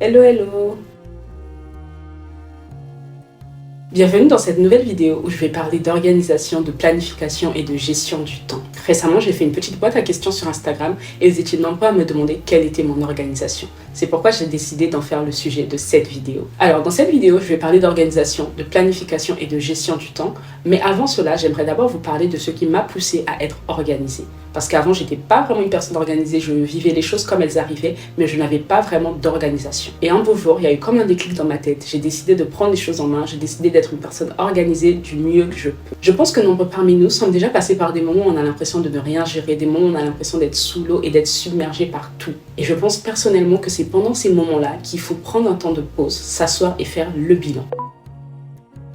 Hello, hello! Bienvenue dans cette nouvelle vidéo où je vais parler d'organisation, de planification et de gestion du temps. Récemment, j'ai fait une petite boîte à questions sur Instagram et vous étiez nombreux à me demander quelle était mon organisation. C'est pourquoi j'ai décidé d'en faire le sujet de cette vidéo. Alors, dans cette vidéo, je vais parler d'organisation, de planification et de gestion du temps. Mais avant cela, j'aimerais d'abord vous parler de ce qui m'a poussé à être organisée. Parce qu'avant, j'étais pas vraiment une personne organisée, je vivais les choses comme elles arrivaient, mais je n'avais pas vraiment d'organisation. Et un beau jour, il y a eu comme un déclic dans ma tête. J'ai décidé de prendre les choses en main, j'ai décidé d'être une personne organisée du mieux que je peux. Je pense que nombreux parmi nous sommes déjà passés par des moments où on a l'impression de ne rien gérer, des moments où on a l'impression d'être sous l'eau et d'être submergé par tout. Et je pense personnellement que c'est pendant ces moments-là qu'il faut prendre un temps de pause, s'asseoir et faire le bilan.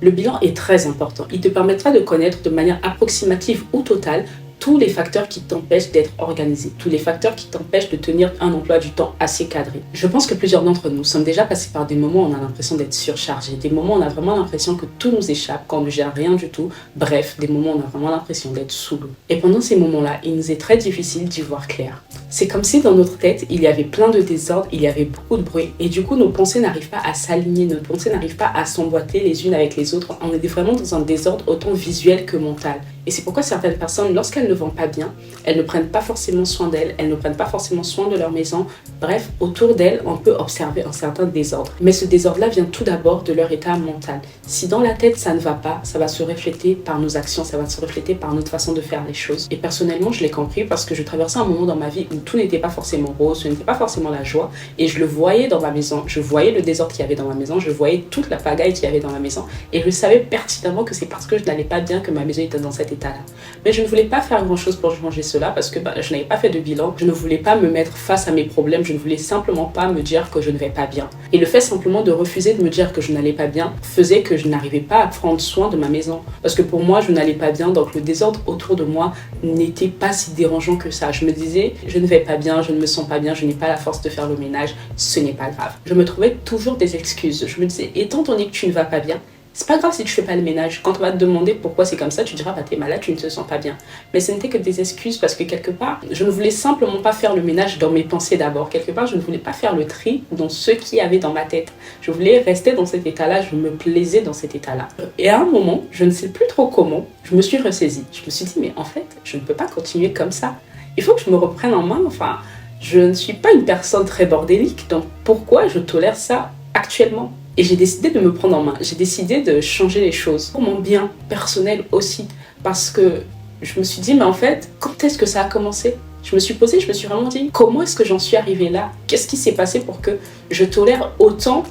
Le bilan est très important. Il te permettra de connaître de manière approximative ou totale tous les facteurs qui t'empêchent d'être organisé, tous les facteurs qui t'empêchent de tenir un emploi du temps assez cadré. Je pense que plusieurs d'entre nous sommes déjà passés par des moments où on a l'impression d'être surchargé, des moments où on a vraiment l'impression que tout nous échappe, qu'on ne gère rien du tout, bref, des moments où on a vraiment l'impression d'être sous l'eau. Et pendant ces moments-là, il nous est très difficile d'y voir clair. C'est comme si dans notre tête, il y avait plein de désordre, il y avait beaucoup de bruit, et du coup, nos pensées n'arrivent pas à s'aligner, nos pensées n'arrivent pas à s'emboîter les unes avec les autres. On est vraiment dans un désordre autant visuel que mental. Et c'est pourquoi certaines personnes, lorsqu'elles ne vont pas bien, elles ne prennent pas forcément soin d'elles, elles ne prennent pas forcément soin de leur maison. Bref, autour d'elles, on peut observer un certain désordre. Mais ce désordre-là vient tout d'abord de leur état mental. Si dans la tête, ça ne va pas, ça va se refléter par nos actions, ça va se refléter par notre façon de faire les choses. Et personnellement, je l'ai compris parce que je traversais un moment dans ma vie où tout n'était pas forcément rose, ce n'était pas forcément la joie. Et je le voyais dans ma maison, je voyais le désordre qu'il y avait dans ma maison, je voyais toute la pagaille qu'il y avait dans ma maison. Et je savais pertinemment que c'est parce que je n'allais pas bien que ma maison était dans cet état-là. Mais je ne voulais pas faire grand-chose pour changer cela parce que je n'avais pas fait de bilan. Je ne voulais pas me mettre face à mes problèmes. Je ne voulais simplement pas me dire que je ne vais pas bien. Et le fait simplement de refuser de me dire que je n'allais pas bien faisait que je n'arrivais pas à prendre soin de ma maison. Parce que pour moi, je n'allais pas bien. Donc le désordre autour de moi n'était pas si dérangeant que ça. Je me disais, je ne vais pas bien, je ne me sens pas bien, je n'ai pas la force de faire le ménage. Ce n'est pas grave. Je me trouvais toujours des excuses. Je me disais, étant donné que tu ne vas pas bien, c'est pas grave si tu fais pas le ménage. Quand on va te demander pourquoi c'est comme ça, tu diras bah t'es malade, tu ne te sens pas bien. Mais ce n'était que des excuses parce que quelque part, je ne voulais simplement pas faire le ménage dans mes pensées d'abord. Quelque part, je ne voulais pas faire le tri dans ce qu'il y avait dans ma tête. Je voulais rester dans cet état-là, je me plaisais dans cet état-là. Et à un moment, je ne sais plus trop comment, je me suis ressaisie. Je me suis dit mais en fait, je ne peux pas continuer comme ça. Il faut que je me reprenne en main. Enfin, je ne suis pas une personne très bordélique, donc pourquoi je tolère ça actuellement ? Et j'ai décidé de me prendre en main, j'ai décidé de changer les choses pour mon bien personnel aussi. Parce que je me suis dit, mais en fait, quand est-ce que ça a commencé ? Je me suis posée, je me suis vraiment dit, comment est-ce que j'en suis arrivée là ? Qu'est-ce qui s'est passé pour que je tolère autant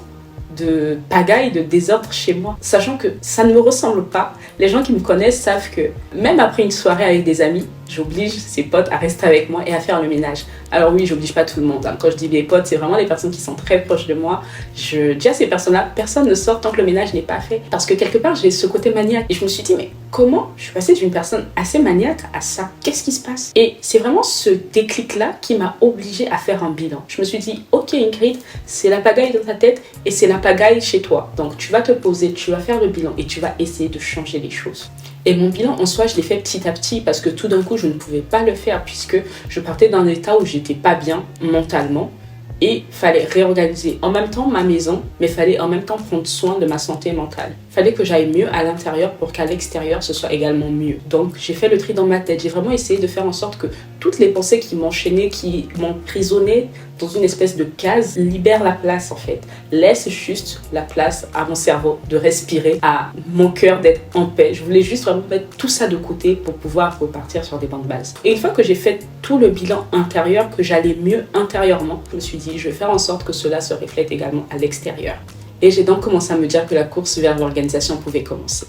de pagaille, de désordre chez moi, sachant que ça ne me ressemble pas. Les gens qui me connaissent savent que même après une soirée avec des amis, j'oblige ces potes à rester avec moi et à faire le ménage. Alors oui, j'oblige pas tout le monde. Quand je dis mes potes, c'est vraiment les personnes qui sont très proches de moi. Je dis à ces personnes-là, personne ne sort tant que le ménage n'est pas fait. Parce que quelque part, j'ai ce côté maniaque. Et je me suis dit, mais comment je suis passée d'une personne assez maniaque à ça ? Qu'est-ce qui se passe ? Et c'est vraiment ce déclic-là qui m'a obligée à faire un bilan. Je me suis dit, ok Ingrid, c'est la pagaille dans ta tête et c'est la pagaille chez toi. Donc tu vas te poser, tu vas faire le bilan et tu vas essayer de changer les choses. Et mon bilan en soi, je l'ai fait petit à petit parce que tout d'un coup, je ne pouvais pas le faire puisque je partais d'un état où j'étais pas bien mentalement et fallait réorganiser en même temps ma maison, mais fallait en même temps prendre soin de ma santé mentale. Fallait que j'aille mieux à l'intérieur pour qu'à l'extérieur, ce soit également mieux. Donc, j'ai fait le tri dans ma tête. J'ai vraiment essayé de faire en sorte que toutes les pensées qui m'enchaînaient, qui m'emprisonnaient dans une espèce de case, libèrent la place en fait. Laisse juste la place à mon cerveau de respirer, à mon cœur d'être en paix. Je voulais juste vraiment mettre tout ça de côté pour pouvoir repartir sur des bonnes bases. Et une fois que j'ai fait tout le bilan intérieur, que j'allais mieux intérieurement, je me suis dit, je vais faire en sorte que cela se reflète également à l'extérieur. Et j'ai donc commencé à me dire que la course vers l'organisation pouvait commencer.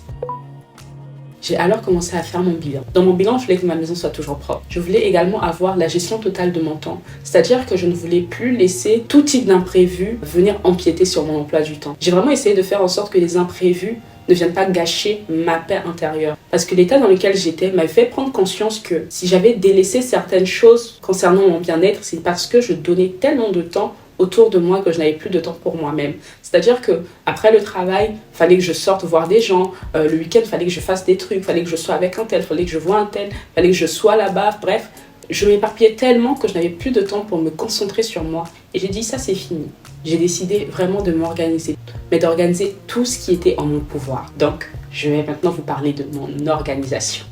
J'ai alors commencé à faire mon bilan. Dans mon bilan, je voulais que ma maison soit toujours propre. Je voulais également avoir la gestion totale de mon temps. C'est-à-dire que je ne voulais plus laisser tout type d'imprévu venir empiéter sur mon emploi du temps. J'ai vraiment essayé de faire en sorte que les imprévus ne viennent pas gâcher ma paix intérieure. Parce que l'état dans lequel j'étais m'avait fait prendre conscience que si j'avais délaissé certaines choses concernant mon bien-être, c'est parce que je donnais tellement de temps autour de moi que je n'avais plus de temps pour moi-même. C'est-à-dire que après le travail, fallait que je sorte voir des gens, le week-end, fallait que je fasse des trucs, fallait que je sois avec un tel, fallait que je voie un tel, fallait que je sois là-bas, bref. Je m'éparpillais tellement que je n'avais plus de temps pour me concentrer sur moi. Et j'ai dit, ça c'est fini. J'ai décidé vraiment de m'organiser, mais d'organiser tout ce qui était en mon pouvoir. Donc, je vais maintenant vous parler de mon organisation.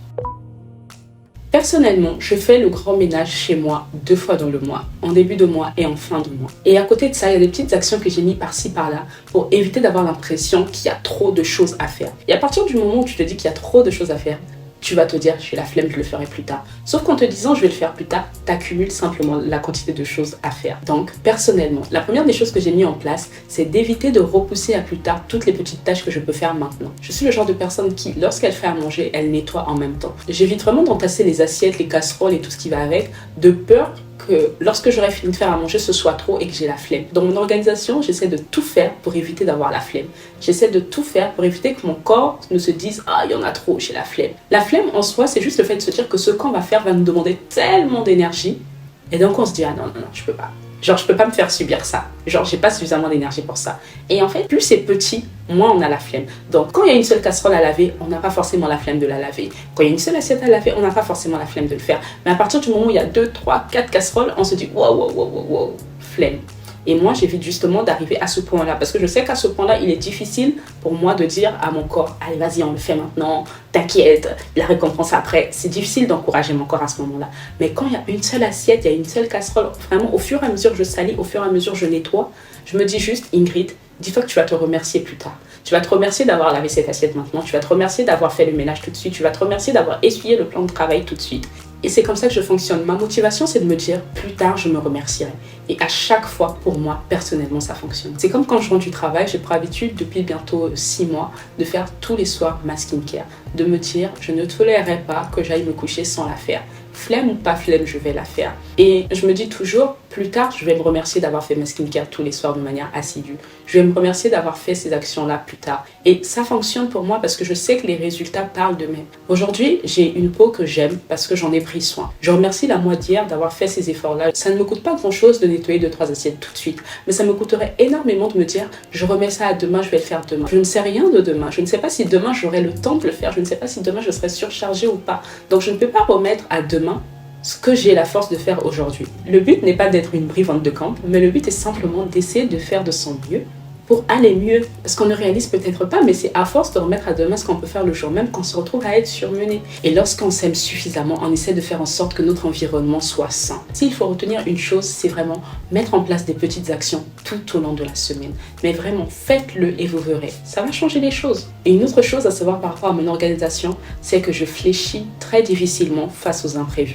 Personnellement, je fais le grand ménage chez moi 2 fois dans le mois, en début de mois et en fin de mois. Et à côté de ça, il y a des petites actions que j'ai mis par-ci par-là pour éviter d'avoir l'impression qu'il y a trop de choses à faire. Et à partir du moment où tu te dis qu'il y a trop de choses à faire, tu vas te dire, j'ai la flemme, je le ferai plus tard. Sauf qu'en te disant, je vais le faire plus tard, tu accumules simplement la quantité de choses à faire. Donc, personnellement, la première des choses que j'ai mis en place, c'est d'éviter de repousser à plus tard toutes les petites tâches que je peux faire maintenant. Je suis le genre de personne qui, lorsqu'elle fait à manger, elle nettoie en même temps. J'évite vraiment d'entasser les assiettes, les casseroles et tout ce qui va avec, de peur que lorsque j'aurai fini de faire à manger, ce soit trop et que j'ai la flemme. Dans mon organisation, j'essaie de tout faire pour éviter d'avoir la flemme. J'essaie de tout faire pour éviter que mon corps ne se dise « Ah, il y en a trop, j'ai la flemme ». La flemme en soi, c'est juste le fait de se dire que ce qu'on va faire va nous demander tellement d'énergie. Et donc on se dit « Ah non, je peux pas ». Genre, je peux pas me faire subir ça. Genre, j'ai pas suffisamment d'énergie pour ça. Et en fait, plus c'est petit, moins on a la flemme. Donc, quand il y a une seule casserole à laver, on n'a pas forcément la flemme de la laver. Quand il y a une seule assiette à laver, on n'a pas forcément la flemme de le faire. Mais à partir du moment où il y a 2, 3, 4 casseroles, on se dit wow, flemme. Et moi, j'évite justement d'arriver à ce point-là. Parce que je sais qu'à ce point-là, il est difficile pour moi de dire à mon corps, allez, vas-y, on le fait maintenant, t'inquiète, la récompense après. C'est difficile d'encourager mon corps à ce moment-là. Mais quand il y a une seule assiette, il y a une seule casserole, vraiment, au fur et à mesure, je salis, au fur et à mesure, je nettoie, je me dis juste, Ingrid, dis-toi que tu vas te remercier plus tard. Tu vas te remercier d'avoir lavé cette assiette maintenant. Tu vas te remercier d'avoir fait le ménage tout de suite. Tu vas te remercier d'avoir essuyé le plan de travail tout de suite. Et c'est comme ça que je fonctionne. Ma motivation, c'est de me dire, plus tard, je me remercierai. Et à chaque fois, pour moi, personnellement, ça fonctionne. C'est comme quand je rentre du travail, j'ai pour habitude, depuis bientôt 6 mois, de faire tous les soirs ma skincare. De me dire, je ne tolérerai pas que j'aille me coucher sans la faire. Flemme ou pas flemme, je vais la faire. Et je me dis toujours, plus tard, je vais me remercier d'avoir fait ma skincare tous les soirs de manière assidue. Je vais me remercier d'avoir fait ces actions-là plus tard. Et ça fonctionne pour moi parce que je sais que les résultats parlent d'eux-mêmes. Aujourd'hui, j'ai une peau que j'aime parce que j'en ai pris soin. Je remercie la moi d'hier d'avoir fait ces efforts-là. Ça ne me coûte pas grand-chose de nettoyer 2-3 assiettes tout de suite. Mais ça me coûterait énormément de me dire, je remets ça à demain, je vais le faire demain. Je ne sais rien de demain. Je ne sais pas si demain j'aurai le temps de le faire. Je ne sais pas si demain je serai surchargée ou pas. Donc je ne peux pas remettre à demain ce que j'ai la force de faire aujourd'hui. Le but n'est pas d'être une brivante de camp, mais le but est simplement d'essayer de faire de son mieux pour aller mieux. Parce qu'on ne réalise peut-être pas, mais c'est à force de remettre à demain ce qu'on peut faire le jour même qu'on se retrouve à être surmené. Et lorsqu'on s'aime suffisamment, on essaie de faire en sorte que notre environnement soit sain. S'il faut retenir une chose, c'est vraiment mettre en place des petites actions tout au long de la semaine. Mais vraiment, faites-le et vous verrez. Ça va changer les choses. Et une autre chose à savoir par rapport à mon organisation, c'est que je fléchis très difficilement face aux imprévus.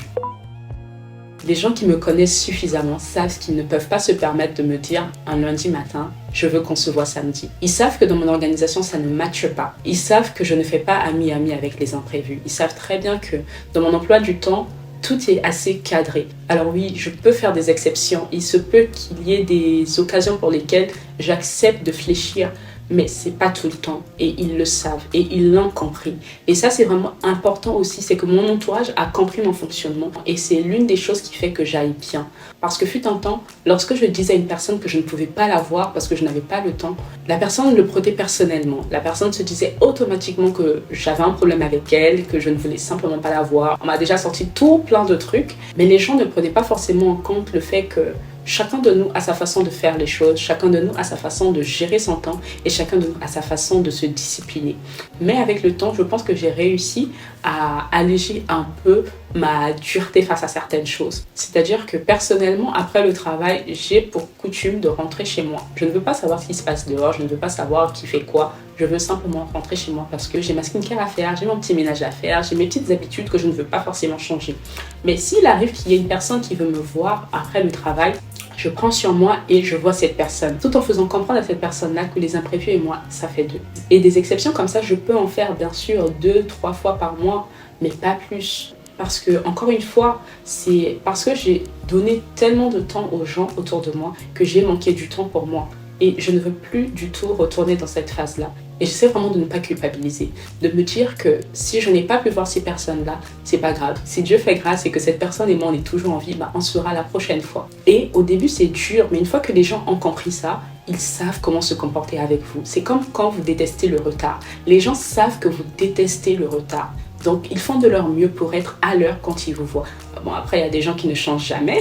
Les gens qui me connaissent suffisamment savent qu'ils ne peuvent pas se permettre de me dire un lundi matin, je veux qu'on se voit samedi. Ils savent que dans mon organisation, ça ne matche pas. Ils savent que je ne fais pas ami-ami avec les imprévus. Ils savent très bien que dans mon emploi du temps, tout est assez cadré. Alors oui, je peux faire des exceptions. Il se peut qu'il y ait des occasions pour lesquelles j'accepte de fléchir, mais c'est pas tout le temps et ils le savent et ils l'ont compris. Et ça, c'est vraiment important aussi, c'est que mon entourage a compris mon fonctionnement et c'est l'une des choses qui fait que j'aille bien. Parce que fut un temps, lorsque je disais à une personne que je ne pouvais pas la voir parce que je n'avais pas le temps, la personne le prenait personnellement. La personne se disait automatiquement que j'avais un problème avec elle, que je ne voulais simplement pas la voir. On m'a déjà sorti tout plein de trucs, mais les gens ne prenaient pas forcément en compte le fait que chacun de nous a sa façon de faire les choses, chacun de nous a sa façon de gérer son temps et chacun de nous a sa façon de se discipliner. Mais avec le temps, je pense que j'ai réussi à alléger un peu ma dureté face à certaines choses. C'est-à-dire que personnellement, après le travail, j'ai pour coutume de rentrer chez moi. Je ne veux pas savoir ce qui se passe dehors, je ne veux pas savoir qui fait quoi. Je veux simplement rentrer chez moi parce que j'ai ma skincare à faire, j'ai mon petit ménage à faire, j'ai mes petites habitudes que je ne veux pas forcément changer. Mais s'il arrive qu'il y ait une personne qui veut me voir après le travail, je prends sur moi et je vois cette personne, tout en faisant comprendre à cette personne-là que les imprévus et moi, ça fait 2. Et des exceptions comme ça, je peux en faire bien sûr 2-3 fois par mois, mais pas plus. Parce que, encore une fois, c'est parce que j'ai donné tellement de temps aux gens autour de moi que j'ai manqué du temps pour moi. Et je ne veux plus du tout retourner dans cette phase-là. Et j'essaie vraiment de ne pas culpabiliser, de me dire que si je n'ai pas pu voir ces personnes-là, c'est pas grave. Si Dieu fait grâce et que cette personne et moi on est toujours en vie, bah, on se verra la prochaine fois. Et au début c'est dur, mais une fois que les gens ont compris ça, ils savent comment se comporter avec vous. C'est comme quand vous détestez le retard. Les gens savent que vous détestez le retard. Donc, ils font de leur mieux pour être à l'heure quand ils vous voient. Bon, après, il y a des gens qui ne changent jamais,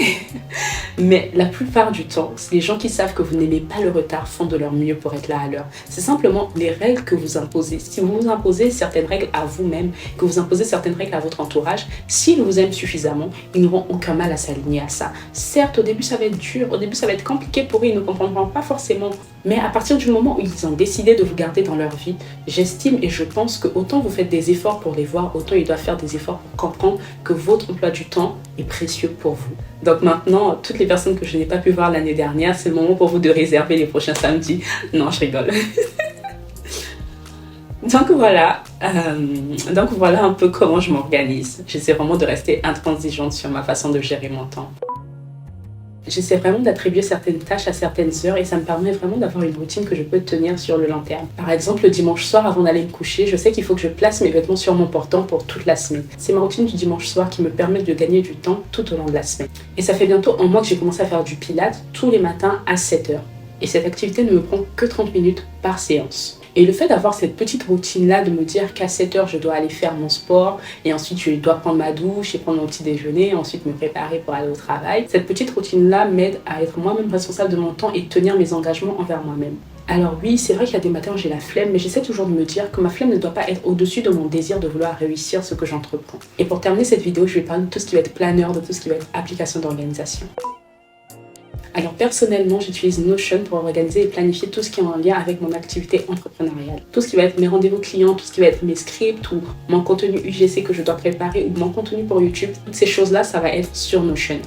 mais la plupart du temps, les gens qui savent que vous n'aimez pas le retard font de leur mieux pour être là à l'heure. C'est simplement les règles que vous imposez. Si vous vous imposez certaines règles à vous-même, que vous imposez certaines règles à votre entourage, s'ils vous aiment suffisamment, ils n'auront aucun mal à s'aligner à ça. Certes, au début, ça va être dur, au début, ça va être compliqué pour eux, ils ne comprendront pas forcément. Mais à partir du moment où ils ont décidé de vous garder dans leur vie, j'estime et je pense que autant vous faites des efforts pour les voir, autant ils doivent faire des efforts pour comprendre que votre emploi du temps est précieux pour vous. Donc maintenant, toutes les personnes que je n'ai pas pu voir l'année dernière, c'est le moment pour vous de réserver les prochains samedis. Non, je rigole. Donc voilà un peu comment je m'organise. J'essaie vraiment de rester intransigeante sur ma façon de gérer mon temps. J'essaie vraiment d'attribuer certaines tâches à certaines heures et ça me permet vraiment d'avoir une routine que je peux tenir sur le long terme. Par exemple, le dimanche soir, avant d'aller me coucher, je sais qu'il faut que je place mes vêtements sur mon portant pour toute la semaine. C'est ma routine du dimanche soir qui me permet de gagner du temps tout au long de la semaine. Et ça fait bientôt un mois que j'ai commencé à faire du pilates tous les matins à 7h. Et cette activité ne me prend que 30 minutes par séance. Et le fait d'avoir cette petite routine-là, de me dire qu'à 7h, je dois aller faire mon sport, et ensuite je dois prendre ma douche et prendre mon petit déjeuner, et ensuite me préparer pour aller au travail, cette petite routine-là m'aide à être moi-même responsable de mon temps et tenir mes engagements envers moi-même. Alors oui, c'est vrai qu'il y a des matins où j'ai la flemme, mais j'essaie toujours de me dire que ma flemme ne doit pas être au-dessus de mon désir de vouloir réussir ce que j'entreprends. Et pour terminer cette vidéo, je vais parler de tout ce qui va être planeur, de tout ce qui va être application d'organisation. Alors personnellement, j'utilise Notion pour organiser et planifier tout ce qui est en lien avec mon activité entrepreneuriale. Tout ce qui va être mes rendez-vous clients, tout ce qui va être mes scripts ou mon contenu UGC que je dois préparer ou mon contenu pour YouTube, toutes ces choses-là, ça va être sur Notion.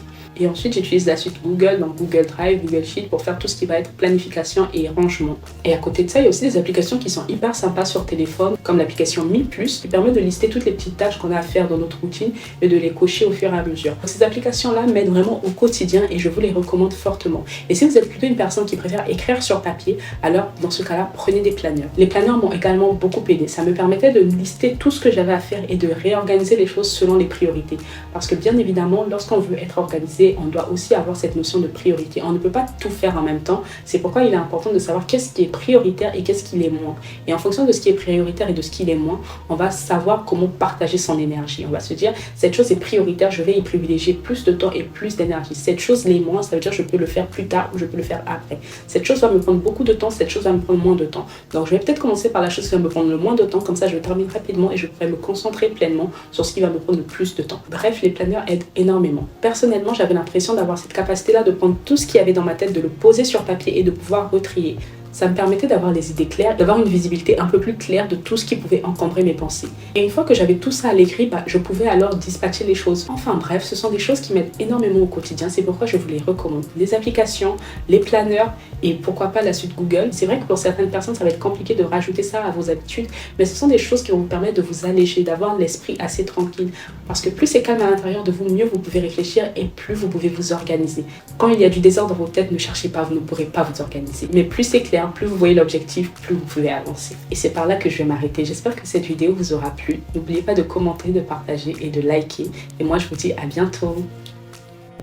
Et ensuite, j'utilise la suite Google, donc Google Drive, Google Sheet pour faire tout ce qui va être planification et rangement. Et à côté de ça, il y a aussi des applications qui sont hyper sympas sur téléphone, comme l'application 1000+, qui permet de lister toutes les petites tâches qu'on a à faire dans notre routine et de les cocher au fur et à mesure. Donc, ces applications-là m'aident vraiment au quotidien et je vous les recommande fortement. Et si vous êtes plutôt une personne qui préfère écrire sur papier, alors dans ce cas-là, prenez des planeurs. Les planeurs m'ont également beaucoup aidé. Ça me permettait de lister tout ce que j'avais à faire et de réorganiser les choses selon les priorités. Parce que bien évidemment, lorsqu'on veut être organisé, on doit aussi avoir cette notion de priorité. On ne peut pas tout faire en même temps. C'est pourquoi il est important de savoir qu'est-ce qui est prioritaire et qu'est-ce qui l'est moins. Et en fonction de ce qui est prioritaire et de ce qui l'est moins, on va savoir comment partager son énergie. On va se dire, cette chose est prioritaire, je vais y privilégier plus de temps et plus d'énergie. Cette chose l'est moins, ça veut dire que je peux le faire plus tard ou je peux le faire après. Cette chose va me prendre beaucoup de temps, cette chose va me prendre moins de temps. Donc je vais peut-être commencer par la chose qui va me prendre le moins de temps, comme ça je vais terminer rapidement et je pourrai me concentrer pleinement sur ce qui va me prendre le plus de temps. Bref, les planeurs aident énormément. Personnellement, j'avais l'impression d'avoir cette capacité-là de prendre tout ce qu'il y avait dans ma tête, de le poser sur papier et de pouvoir retrier. Ça me permettait d'avoir les idées claires, d'avoir une visibilité un peu plus claire de tout ce qui pouvait encombrer mes pensées. Et une fois que j'avais tout ça à l'écrit, je pouvais alors dispatcher les choses. Enfin bref, ce sont des choses qui m'aident énormément au quotidien, c'est pourquoi je vous les recommande. Les applications, les planeurs et pourquoi pas la suite Google. C'est vrai que pour certaines personnes, ça va être compliqué de rajouter ça à vos habitudes, mais ce sont des choses qui vont vous permettre de vous alléger, d'avoir l'esprit assez tranquille. Parce que plus c'est calme à l'intérieur de vous, mieux vous pouvez réfléchir et plus vous pouvez vous organiser. Quand il y a du désordre dans vos têtes, ne cherchez pas, vous ne pourrez pas vous organiser. Mais plus c'est clair, plus vous voyez l'objectif, plus vous pouvez avancer. Et c'est par là que je vais m'arrêter. J'espère que cette vidéo vous aura plu. N'oubliez pas de commenter, de partager et de liker. Et moi, je vous dis à bientôt.